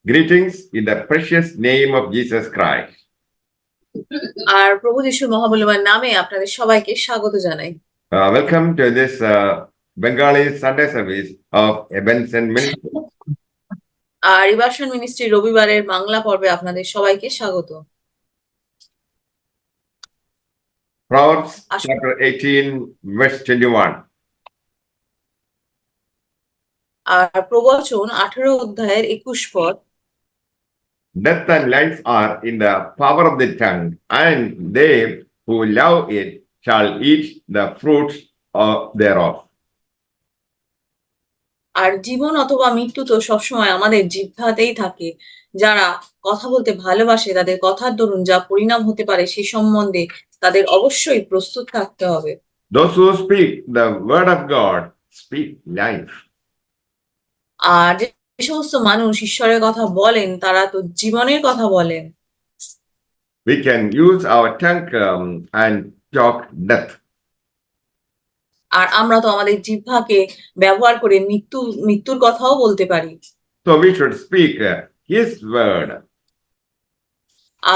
Greetings in the precious name of Jesus Christ. আর প্রভু যিশুর মহামূল্যবান নামে আপনাদের সবাইকে স্বাগত জানাই। Welcome to this Bengali Sunday service of Ebenson Ministry. আর রিভার্সন মিনিস্ট্রি রবিবারের বাংলা পর্বে আপনাদের সবাইকে স্বাগত। Proverbs আসুন। chapter 18, verse 21. আর প্রবচন 18 অধ্যায়ের 21 পদ। Death and life are in the power of the tongue, and they who love it shall eat the fruits thereof. আর জীবন অথবা মৃত্যু তো সবসময় আমাদের জিহ্বাতেই থাকে। যারা কথা বলতে ভালোবাসে তাদের কথার দরুন যা পরিণাম হতে পারে সে সম্বন্ধে তাদের অবশ্যই প্রস্তুত থাকতে হবে। Those who speak the word of God speak life. আর যে সমস্ত মানুষ ঈশ্বরের কথা বলেন তারা তো জীবনের কথা বলেন। We can use our tongue and talk death. আর আমরা তো আমাদের জিহ্বাকে ব্যবহার করে মৃত্যুর কথাও বলতে পারি। So we should speak His word.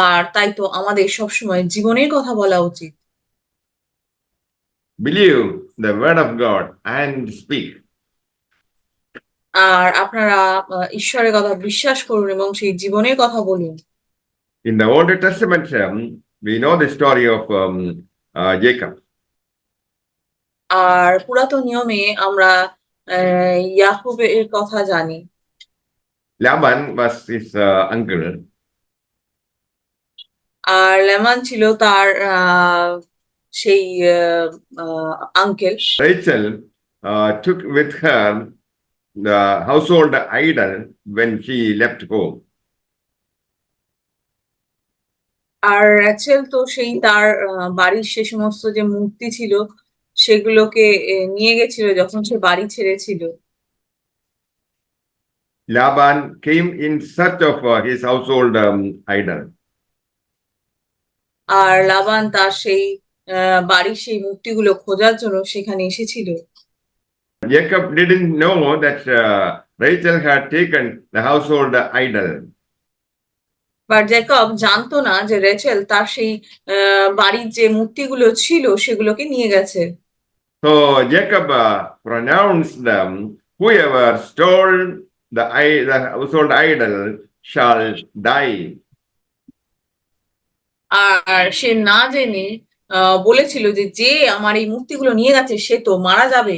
আর তাই তো আমাদের সবসময় জীবনের কথা বলা উচিত। Believe the word of God and speak. আর আপনারা ঈশ্বরের কথা বিশ্বাস করুন এবং সেই জীবনের কথা বলুন। In the Old Testament, we know the story of Jacob. আর পুরাতন নিয়মে আমরা ইয়াকুবের কথা জানি। Laban was his uncle. আর লেমান ছিল তার সেই uncle. Rachel took with her the household idol when she left home. আর রেচেল তো সেই তার বাড়ির সে সমস্ত যে মূর্তি ছিল সেগুলোকে নিয়ে গেছিল যখন সে বাড়ি ছেড়েছিল। Laban came in search of his household idol. আর লাবান তার সেই বাড়ির সেই মূর্তিগুলো খোঁজার জন্য সেখানে এসেছিল। Jacob didn't know that Rachel had taken the household idol. But Jacob জানতো না যে রেচেল তার সেই বাড়ির যে মূর্তিগুলো ছিল সেগুলোকে নিয়ে গেছে। So Jacob pronounced them, whoever stole the household idol shall die. আর সে না জেনে বলেছিল যে যে আমার এই মূর্তিগুলো নিয়ে গেছে সে তো মারা যাবে।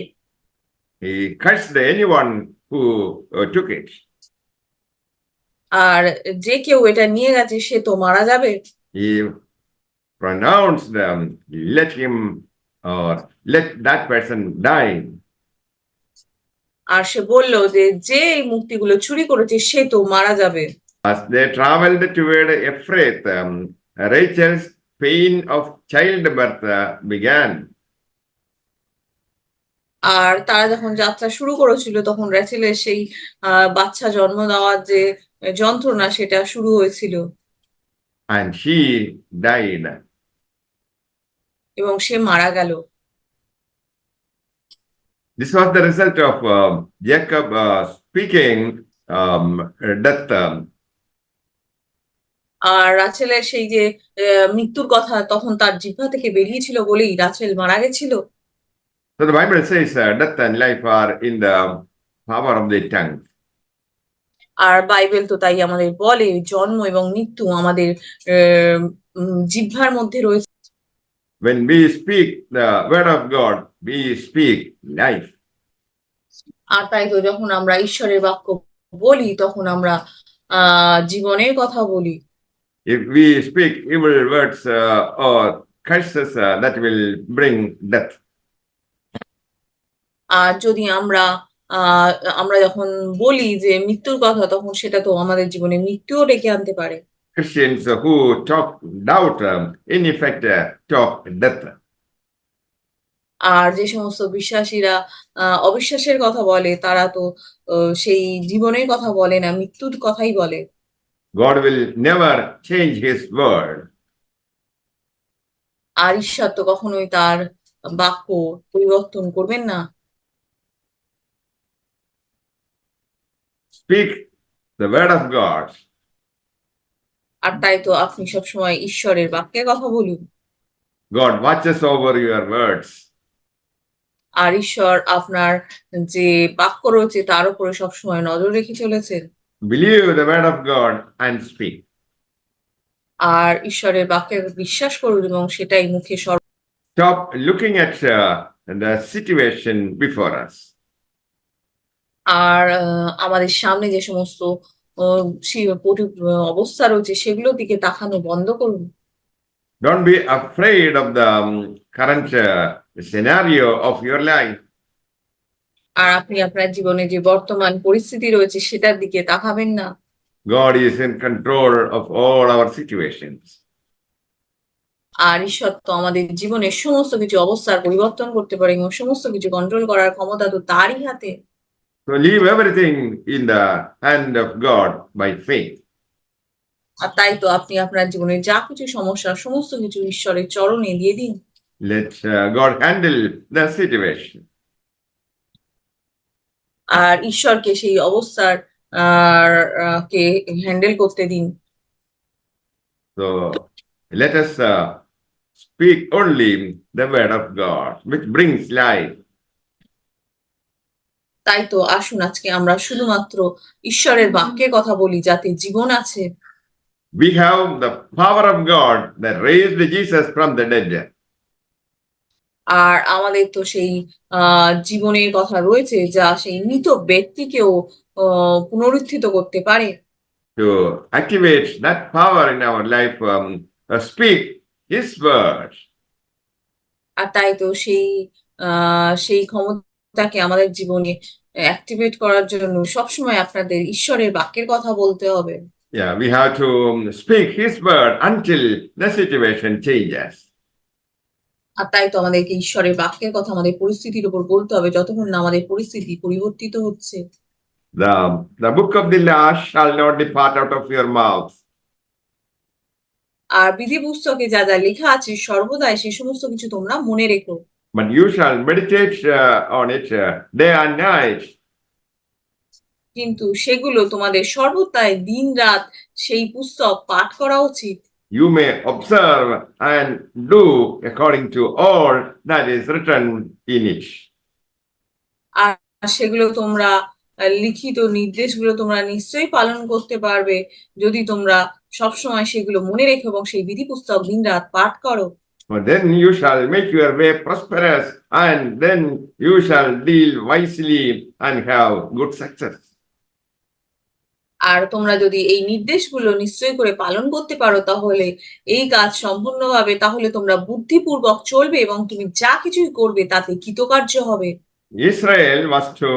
He cursed anyone who took it. আর যে কেউ এটা নিয়ে গেছে সে তো মারা যাবে। He pronounced them, let him or let that person die. আর সে বলল যে যে এই মূর্তিগুলো চুরি করেছে সে তো মারা যাবে। As they traveled toward Ephrath, Rachel's pain of childbirth began. আর তারা যখন যাত্রা শুরু করেছিল তখন রেচেলের সেই বাচ্চা জন্ম দেওয়ার যে যন্ত্রণা সেটা শুরু হয়েছিল। And she died. এবং সে মারা গেল। This was the result of Jacob speaking death. আর রাচেলের সেই যে মৃত্যুর কথা তখন তার জিহ্বা থেকে বেরিয়েছিল বলেই রাচেল মারা গেছিল। So the Bible says death and life are in the power of the tongue. আর বাইবেল তো তাই আমাদের বলে জন্ম এবং মৃত্যু আমাদের জিহ্বার মধ্যে রয়েছে। When we speak the word of God, we speak life. আর তাই তো যখন আমরা ঈশ্বরের বাক্য বলি তখন আমরা জীবনের কথা বলি। If we speak evil words or curses, that will bring death. আর যদি আমরা যখন বলি যে মৃত্যুর কথা তখন সেটা তো আমাদের জীবনে মৃত্যুও ডেকে আনতে পারে। Christians who talk doubt, in effect, talk death. আর যে সমস্ত বিশ্বাসীরা অবিশ্বাসের কথা বলে তারা তো সেই জীবনের কথা বলে না, মৃত্যুর কথাই বলে। God will never change his word. আর ঈশ্বর তো কখনোই তার বাক্য পরিবর্তন করবেন না। Speak the word of God. আর তাই তো আপনি সবসময় ঈশ্বরের বাক্যের কথা বলুন। God watches over your words. আর ঈশ্বর আপনার যে বাক্য রয়েছে তার উপরে সবসময় নজর রেখে চলেছেন। Believe the word of God and speak. আর ঈশ্বরের বাক্যে বিশ্বাস করুন এবং সেটাই মুখে Stop looking at the situation before us. আর আমাদের সামনে যে সমস্ত অবস্থা রয়েছে সেগুলোর দিকে তাকানো বন্ধ করুন। Don't be afraid of the current scenario of your life. আর আপনি আপনার জীবনে যে বর্তমান পরিস্থিতি রয়েছে সেটার দিকে তাকাবেন না। God is in control of all our situations. আর ঈশ্বর তো আমাদের জীবনের সমস্ত কিছু অবস্থার পরিবর্তন করতে পারে এবং সমস্ত কিছু কন্ট্রোল করার ক্ষমতা তো তারই হাতে। So leave everything in the hand of God by faith. আর তাই তো আপনি আপনার জীবনে যা কিছু সমস্যা সমস্ত কিছু ঈশ্বরের চরণে দিয়ে দিন। Let God handle the situation. আর ঈশ্বরকে সেই অবস্থার আর কে হ্যান্ডেল করতে দিন। So let us speak only the word of God, which brings life. তাই তো আসুন আজকে আমরা শুধুমাত্র ঈশ্বরের বাক্যের কথা বলি যাতে জীবন আছে। We have the power of God that raised Jesus from the dead. আর আমাদের তো সেই জীবনের কথা রয়েছে যা সেই মৃত ব্যক্তিকেও পুনরুত্থিত করতে পারে। To activate that power in our life, speak His word. আর তাই তো সেই ক্ষমতাকে আমাদের জীবনে অ্যাক্টিভেট করার জন্য সবসময় আপনাদের ঈশ্বরের বাক্যের কথা বলতে হবে। Yeah, we have to speak His word until the situation changes. আর তাই তো আমাদেরকে ঈশ্বরের বাক্যের কথা আমাদের পরিস্থিতির উপর বলতে হবে যতক্ষণ না আমাদের পরিস্থিতি পরিবর্তিত হচ্ছে। The book of the law shall not depart out of your mouth, আর বিধি পুস্তকে যা যা লেখা আছে সর্বদাই সে সমস্ত কিছু তোমরা মনে রেখো। but you shall meditate on it day and night. কিন্তু সেগুলো তোমাদের সর্বদাই দিন-রাত সেই পুস্তক পাঠ করা উচিত। You may observe and do according to all that is written in it. আর সেগুলো তোমরা লিখিত নির্দেশগুলো তোমরা নিশ্চয়ই পালন করতে পারবে যদি তোমরা সবসময় সেগুলো মনে রেখো এবং সেই বিধি পুস্তক দিন-রাত পাঠ করো। For then you shall make your way prosperous, and then you shall deal wisely and have good success. আর তোমরা যদি এই নির্দেশগুলো নিশ্চয়ই করে পালন করতে পারো তাহলে এই কাজ সম্পূর্ণভাবে তাহলে তোমরা বুদ্ধিপূর্বক চলবে এবং তুমি যা কিছুই করবে তাতে কৃতকার্য হবে। Israel was to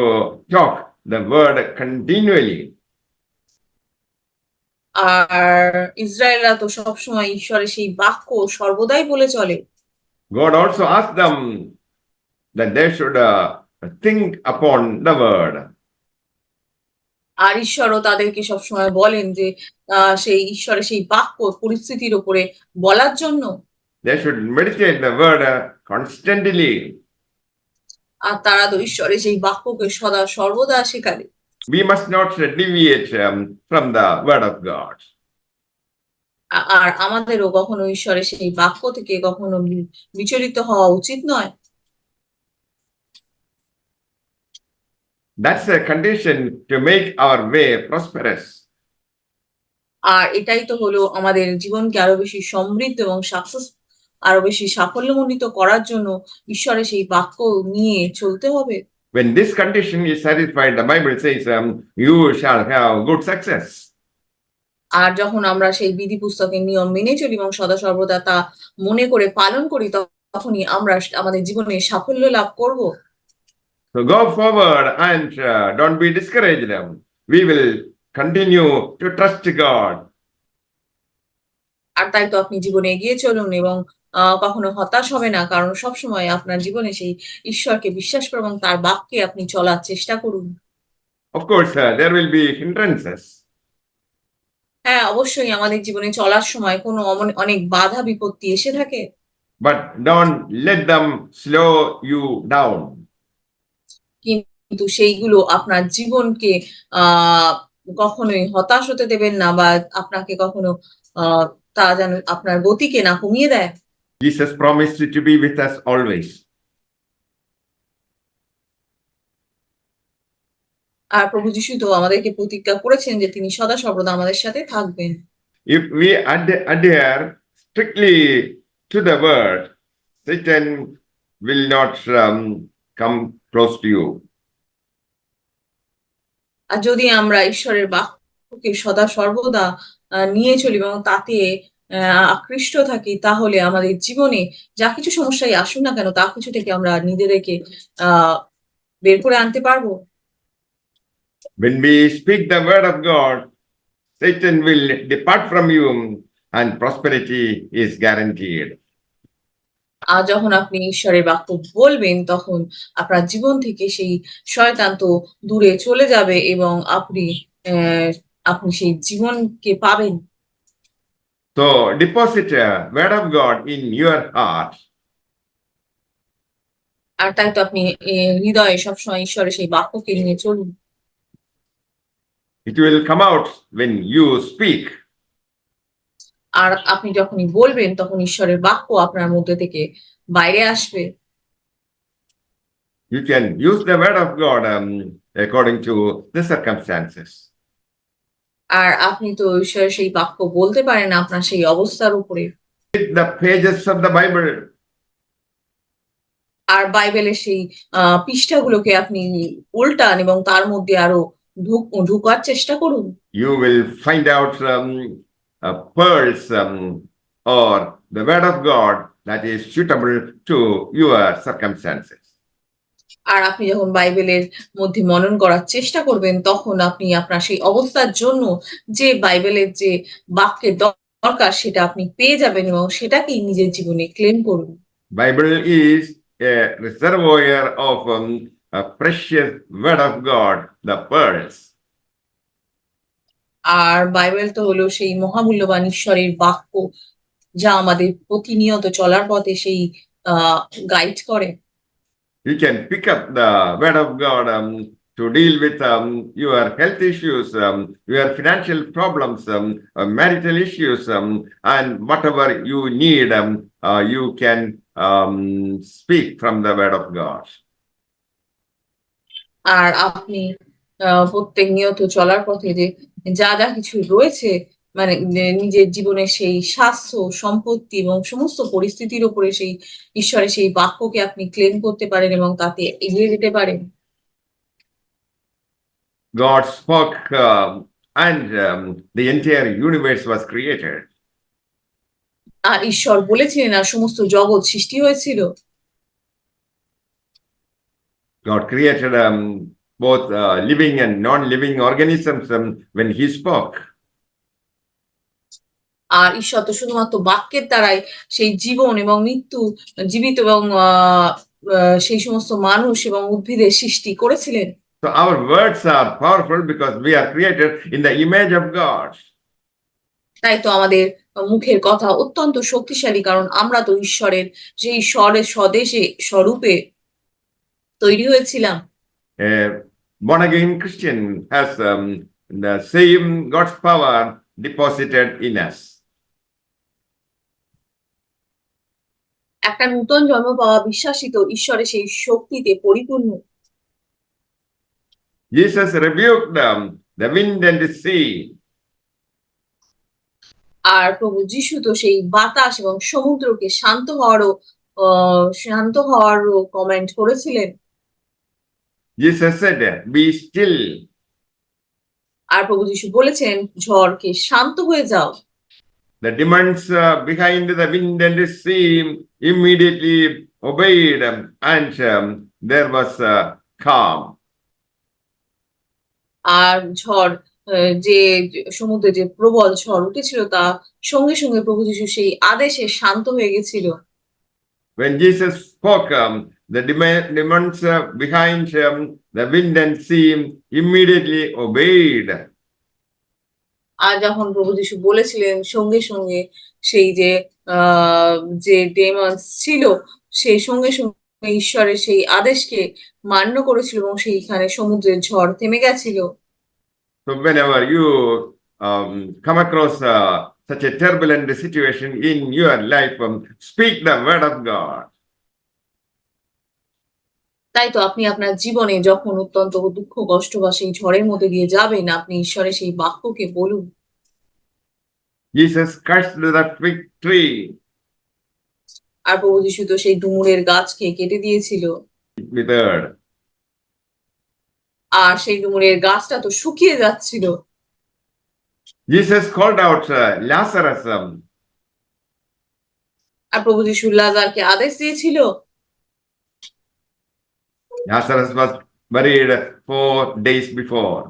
talk the word continually. আর ইসরায়েলরা তো সবসময় ঈশ্বরের সেই বাক্য সর্বদাই বলে চলে। God also asked them that they should think upon the word. আর ঈশ্বরও তাদেরকে সবসময় বলেন যে সেই ঈশ্বরের সেই বাক্য পরিস্থিতির উপরে বলার জন্য। They should meditate the word constantly. আর তারা তো ঈশ্বরের সেই বাক্যকে সদা সর্বদা শেখাবে। We must not deviate from the word of God. আর আমাদেরও কখনো ঈশ্বরের সেই বাক্য থেকে কখনো বিচলিত হওয়া উচিত নয়। That's a condition to make our way prosperous. আর এটাই তো হলো আমাদের জীবনকে আরো বেশি সমৃদ্ধ এবং আরো বেশি সাফল্যমণ্ডিত করার জন্য ঈশ্বরের সেই বাক্য নিয়ে চলতে হবে। When this condition is satisfied, the Bible says, you shall have good success. আর যখন আমরা সেই বিধি পুস্তকের নিয়ম মেনে চলি এবং সদা সর্বদা তা মনে করে পালন করি তখনই আমরা আমাদের জীবনে সাফল্য লাভ করব। So go forward and don't be discouraged. We will continue to trust God. আর তাই তো আপনি জীবনে এগিয়ে চলুন এবং কখনো হতাশ হবে না কারণ সবসময় আপনার জীবনে সেই ঈশ্বরকে বিশ্বাস করুন এবং তার বাক্যে আপনি চলার চেষ্টা করুন। Of course, there will be hindrances. হ্যাঁ, অবশ্যই আমাদের জীবনে চলার সময় কোনো অনেক বাধা বিপত্তি এসে থাকে। But don't let them slow you down. কিন্তু সেইগুলো আপনার জীবনকে আহ কখনোই হতাশ হতে দেবেন না বা আপনাকে কখনো তা যেন আপনার গতিকে না কমিয়ে দেয়। Jesus promised to be with us always. আর প্রভু যিশু তো আমাদেরকে প্রতিজ্ঞা করেছেন যে তিনি সদা সর্বদা আমাদের সাথে থাকবেন। If we adhere strictly to the word, Satan will not come close to you. আর যদি আমরা ঈশ্বরের বাক্যকে সদা সর্বদা নিয়ে চলি এবং তাতে আকৃষ্ট থাকি, তাহলে আমাদের জীবনে যা কিছু সমস্যাই আসুক না কেন, তা কিছু থেকে আমরা নিজেদেরকে বের করে আনতে পারবো। When we speak the word of God, Satan will depart from you and prosperity is guaranteed. আর যখন আপনি ঈশ্বরের বাক্য বলবেন, তখন আপনার জীবন থেকে সেই শয়তান তো দূরে চলে যাবে এবং আপনি সেই জীবনকে পাবেন। So deposit a word of God in your heart. আর তাই তো আপনি হৃদয়ে সবসময় ঈশ্বরের সেই বাক্যকে নিয়ে চলুন। It will come out when you speak. আর আপনি যখনই বলবেন, তখন ঈশ্বরের বাক্য আপনার মধ্যে থেকে বাইরে আসবে। You can use the word of God according to the circumstances. আর আপনি তো ঈশ্বরের সেই বাক্য বলতে পারেন আপনার সেই অবস্থার উপরে। With the pages of the Bible, আর বাইবেলের সেই পৃষ্ঠাগুলোকে আপনি উল্টান এবং তার মধ্যে আরো ঢুকার চেষ্টা করুন। you will find out pearls or the word of God that is suitable to your circumstances. আর আপনি যখন বাইবেলের মধ্যে মনন করার চেষ্টা করবেন, তখন আপনি আপনার সেই অবস্থার জন্য যে বাইবেলের যে বাক্যের দরকার, সেটা আপনি পেয়ে যাবেন এবং সেটাকেই নিজের জীবনে ক্লেম করুন। Bible is a reservoir of a precious word of God, the pearls. আর বাইবেল তো হলো সেই মহামূল্যবান ঈশ্বরের বাক্য, যা আমাদের প্রতিনিয়ত চলার পথে সেই গাইড করে। You can pick up the word of God to deal with your health issues, your financial problems, marital issues, and whatever you need, you can speak from the word of God. আর আপনি প্রত্যেক নিয়ত চলার পথে যে যা যা কিছু রয়েছে, মানে নিজের জীবনের সেই স্বাস্থ্য, সম্পত্তি এবং সমস্ত পরিস্থিতির উপরে সেই ঈশ্বরের সেই বাক্যকে আপনি ক্লেম করতে পারেন এবং তাতে এগিয়ে যেতে পারেন। God spoke, and the entire universe was created. আর ঈশ্বর বলেছিলেন আর সমস্ত জগৎ সৃষ্টি হয়েছিল। God created both living and non-living organisms when He spoke. আর ঈশ্বর তো শুধুমাত্র বাক্যের দ্বারাই সেই জীবন এবং মৃত্যু, জীবিত এবং সেই সমস্ত মানুষ এবং উদ্ভিদের সৃষ্টি করেছিলেন। So our words are powerful because we are created in the image of God. তাই তো আমাদের মুখের কথা অত্যন্ত শক্তিশালী, কারণ আমরা তো ঈশ্বরের সেই স্বদেশে স্বরূপে তৈরি হয়েছিলাম। A born again Christian has the same God's power deposited in us. একটা নূতন জন্ম পাওয়া বিশ্বাসী তো ঈশ্বরের সেই শক্তিতে পরিপূর্ণ। Jesus rebuked the wind and the sea. আর প্রভু যিশু তো সেই বাতাস এবং সমুদ্রকে শান্ত হওয়ারও কমেন্ট করেছিলেন। Jesus said, "Be still." আর প্রভু যিশু বলেছেন, ঝড়কে শান্ত হয়ে যাও। The demons behind the wind and the sea immediately obeyed, and there was calm. আর ঝড়, যে সমুদ্রে যে প্রবল ঝড় উঠেছিল, তা সঙ্গে সঙ্গে প্রভু যিশু সেই আদেশে শান্ত হয়ে গেছিল। When Jesus spoke, the demons behind the wind and sea immediately obeyed. আর যখন প্রভু যিশু বলেছিলেন, সঙ্গে সঙ্গে সেই যে ডেমন্স ছিল, সেই সঙ্গে সঙ্গে ঈশ্বরের সেই আদেশকে মান্য করেছিল এবং সেইখানে সমুদ্রের ঝড় থেমে গেছিল। So whenever you come across such a turbulent situation in your life, speak the word of God. তাই তো আপনি আপনার জীবনে যখন অত্যন্ত দুঃখ কষ্ট বা সেই ঝড়ের মধ্যে দিয়ে যাবেন, আপনি ঈশ্বরের সেই বাক্যকে বলুন। Jesus cursed the fig tree আর প্রভু যীশু তো সেই ডুমুরের গাছকে কেটে দিয়েছিল, withered. আর সেই ডুমুরের গাছটা তো শুকিয়ে যাচ্ছিল। Jesus called out Lazarus. আর প্রভু যীশু লাজারকে আদেশ দিয়েছিল। Lazarus was buried 4 days before.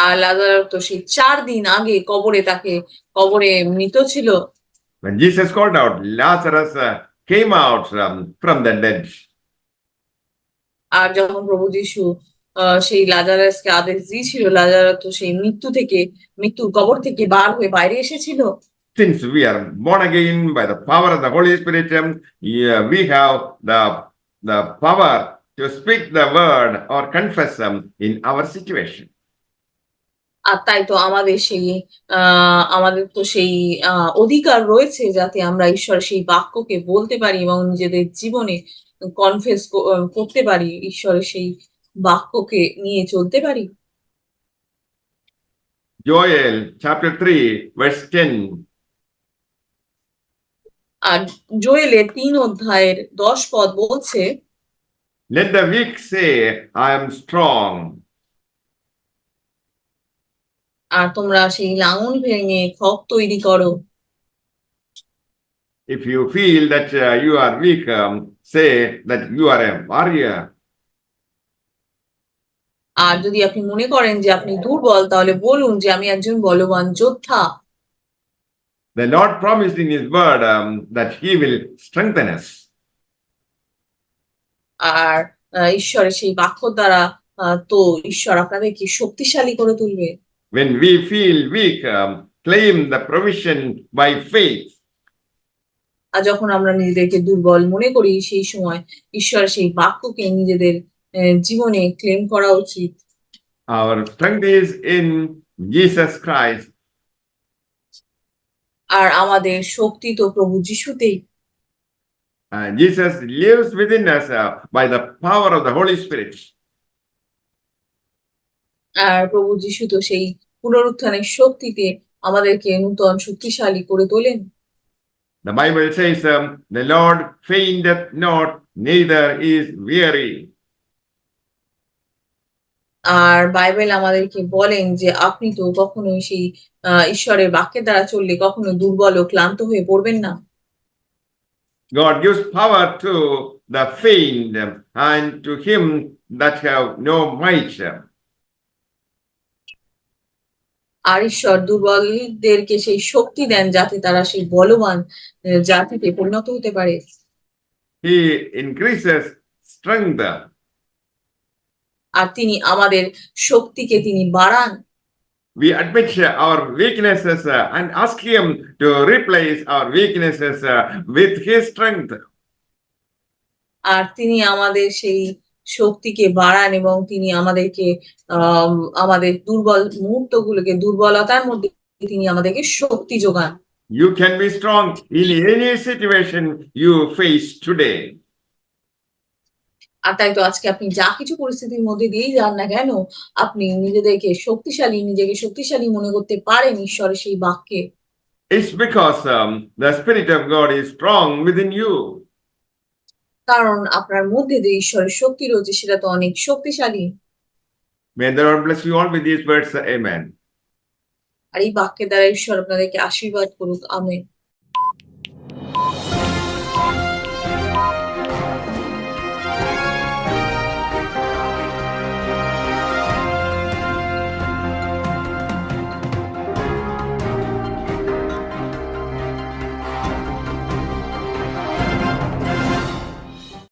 R Lazar তো সেই 4 দিন আগে কবরে মৃত ছিল। When Jesus called out, Lazarus came out from the dead. আর যখন প্রভু যীশু সেই লাজারাসকে আদেশ দিয়েছিল, লাজারাস তো সেই মৃত্যুর কবর থেকে বার হয়ে বাইরে এসেছিল। Since we are born again by the power of the Holy Spirit, we have the power to speak the word or confess in our situation. আর তাই তো আমাদের তো সেই অধিকার রয়েছে যাতে আমরা ঈশ্বরের সেই বাক্যকে বলতে পারি এবং নিজেদের জীবনে কনফেস করতে পারি, ঈশ্বরের সেই বাক্যকে নিয়ে চলতে পারি। Joel chapter 3, verse 10. আর জোয়েলের 3 অধ্যায়ের 10 পদ বলছে, Let the weak say, I am strong. আর তোমরা সেই লাঙল ভেঙে খড় তৈরি করো। If you feel that you are weak, say that you are a warrior. আর যদি আপনি মনে করেন যে আপনি দুর্বল, তাহলে বলুন যে আমি একজন বলবান যোদ্ধা। The Lord promised in His word that He will strengthen us. আর ঈশ্বরের সেই বাক্য দ্বারা তো ঈশ্বর আপনাদেরকে শক্তিশালী করে তুলবে। When we feel weak, claim the provision by faith. আর যখন আমরা নিজেদেরকে দুর্বল মনে করি, সেই সময় ঈশ্বরের সেই বাক্যকে নিজেদের জীবনে ক্লেম করা উচিত। Our strength is in Jesus Christ. আর আমাদের শক্তি তো প্রভু যিশুতেই। Jesus lives within us by the power of the Holy Spirit. আর প্রভু যিশু তো সেই পুনরুত্থানের শক্তিতে আমাদেরকে নূতন শক্তিশালী করে তোলেন। The Bible says, the Lord fainteth not, neither is weary. আর বাইবেল আমাদেরকে বলেন যে আপনি তো কখনোই সেই ঈশ্বরের বাক্যের দ্বারা চললে কখনো দুর্বল ও ক্লান্ত হয়ে পড়বেন না। God gives power to the faint and to him that have no might. আর ঈশ্বর দুর্বলদেরকে সেই শক্তি দেন যাতে তারা সেই বলবান জাতিতে পরিণত হতে পারে। He increases strength. আর তিনি আমাদের শক্তিকে তিনি বাড়ান। We admit our weaknesses and ask him to replace our weaknesses with his strength. আর তিনি আমাদের সেই শক্তিকে বাড়ান এবং তিনি আমাদেরকে আমাদের দুর্বল মুহূর্তগুলোকে, দুর্বলতার মধ্যে তিনি আমাদেরকে শক্তি যোগান। You can be strong in any situation you face today. আর তাই তো আজকে আপনি যা কিছু পরিস্থিতির মধ্যে দিয়েই যান না কেন, আপনি নিজেকে শক্তিশালী মনে করতে পারেন ঈশ্বরের সেই বাক্যে। It's because the Spirit of God is strong within you. কারণ আপনার মধ্যে যে ঈশ্বরের শক্তি রয়েছে সেটা তো অনেক শক্তিশালী। May the Lord bless you all with these words. Amen. আর এই বাক্যের দ্বারা ঈশ্বর আপনাদেরকে আশীর্বাদ করুক। আমেন।